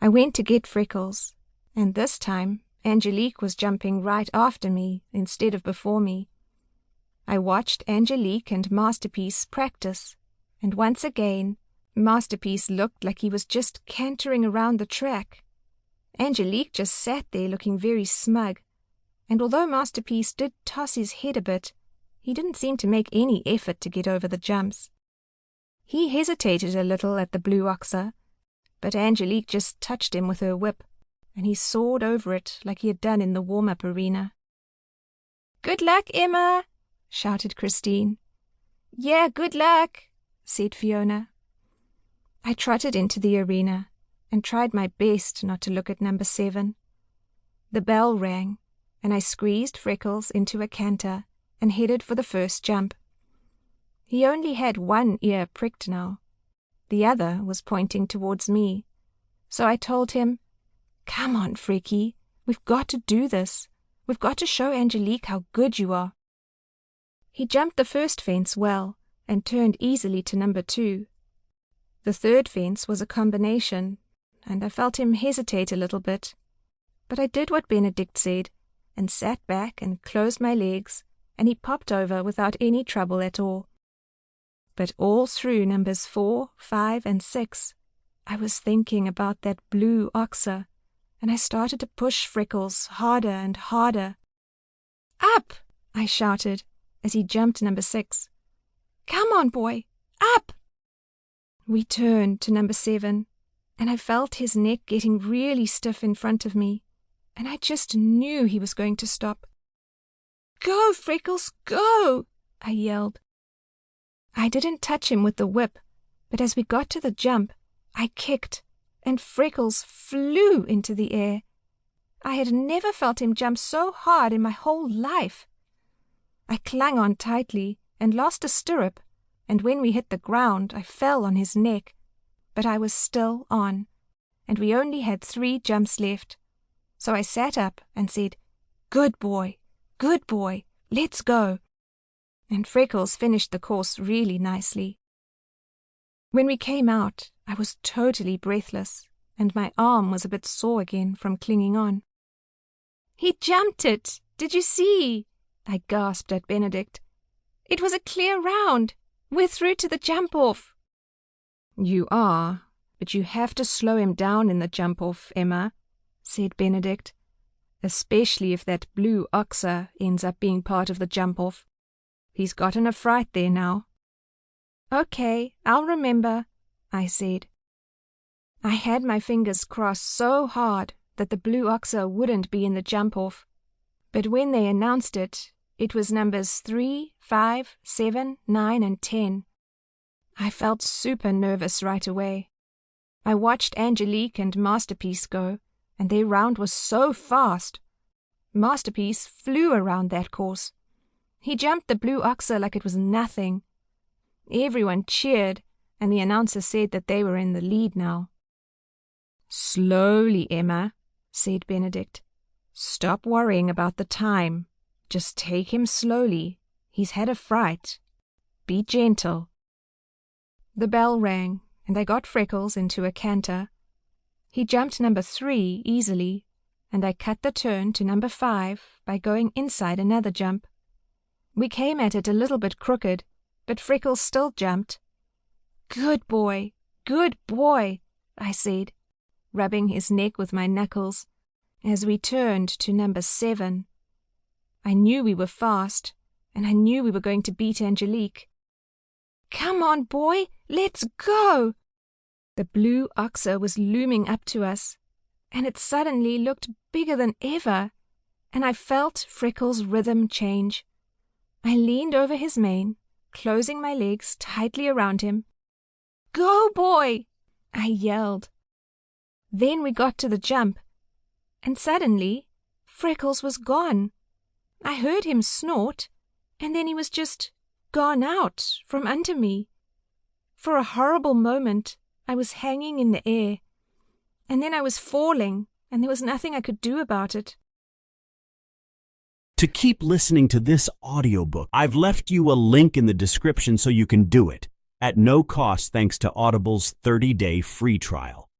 I went to get Freckles, and this time Angelique was jumping right after me instead of before me. I watched Angelique and Masterpiece practice, and once again, Masterpiece looked like he was just cantering around the track. Angelique just sat there looking very smug, and although Masterpiece did toss his head a bit, he didn't seem to make any effort to get over the jumps. He hesitated a little at the blue oxer, but Angelique just touched him with her whip, and he soared over it like he had done in the warm-up arena. "Good luck, Emma!" shouted Christine. "Yeah, good luck," said Fiona. I trotted into the arena and tried my best not to look at number 7. The bell rang, and I squeezed Freckles into a canter and headed for the first jump. He only had one ear pricked now. The other was pointing towards me. So I told him, "Come on, Frecky, we've got to do this. We've got to show Angelique how good you are." He jumped the first fence well and turned easily to number 2. The third fence was a combination, and I felt him hesitate a little bit. But I did what Benedict said and sat back and closed my legs, and he popped over without any trouble at all. But all through numbers 4, 5, and 6, I was thinking about that blue oxer, and I started to push Freckles harder and harder. "Up!" I shouted as he jumped number 6. "Come on, boy, up!" We turned to number 7, and I felt his neck getting really stiff in front of me, and I just knew he was going to stop. "Go, Freckles, go!" I yelled. I didn't touch him with the whip, but as we got to the jump, I kicked, and Freckles flew into the air. I had never felt him jump so hard in my whole life. I clung on tightly and lost a stirrup, and when we hit the ground, I fell on his neck. But I was still on, and we only had 3 jumps left. So I sat up and said, good boy, let's go." And Freckles finished the course really nicely. When we came out, I was totally breathless, and my arm was a bit sore again from clinging on. "He jumped it! Did you see?" I gasped at Benedict. "It was a clear round. We're through to the jump-off." "You are, but you have to slow him down in the jump-off, Emma," said Benedict, "especially if that blue oxer ends up being part of the jump-off. He's gotten a fright there now." "Okay, I'll remember," I said. I had my fingers crossed so hard that the blue oxer wouldn't be in the jump-off, but when they announced it, it was numbers 3, 5, 7, 9, and 10. I felt super nervous right away. I watched Angelique and Masterpiece go, and their round was so fast. Masterpiece flew around that course. He jumped the blue oxer like it was nothing. Everyone cheered, and the announcer said that they were in the lead now. "Slowly, Emma," said Benedict. "Stop worrying about the time. Just take him slowly. He's had a fright. Be gentle." The bell rang, and I got Freckles into a canter. He jumped number 3 easily, and I cut the turn to number 5 by going inside another jump. We came at it a little bit crooked, but Freckles still jumped. Good boy, I said, rubbing his neck with my knuckles, as we turned to number 7. I knew we were fast, and I knew we were going to beat Angelique. "Come on, boy, let's go!" The blue oxer was looming up to us, and it suddenly looked bigger than ever, and I felt Freckles' rhythm change. I leaned over his mane, closing my legs tightly around him. "Go, boy!" I yelled. Then we got to the jump, and suddenly Freckles was gone. I heard him snort, and then he was just gone out from under me. For a horrible moment, I was hanging in the air, and then I was falling, and there was nothing I could do about it. To keep listening to this audiobook, I've left you a link in the description so you can do it, at no cost thanks to Audible's 30-day free trial.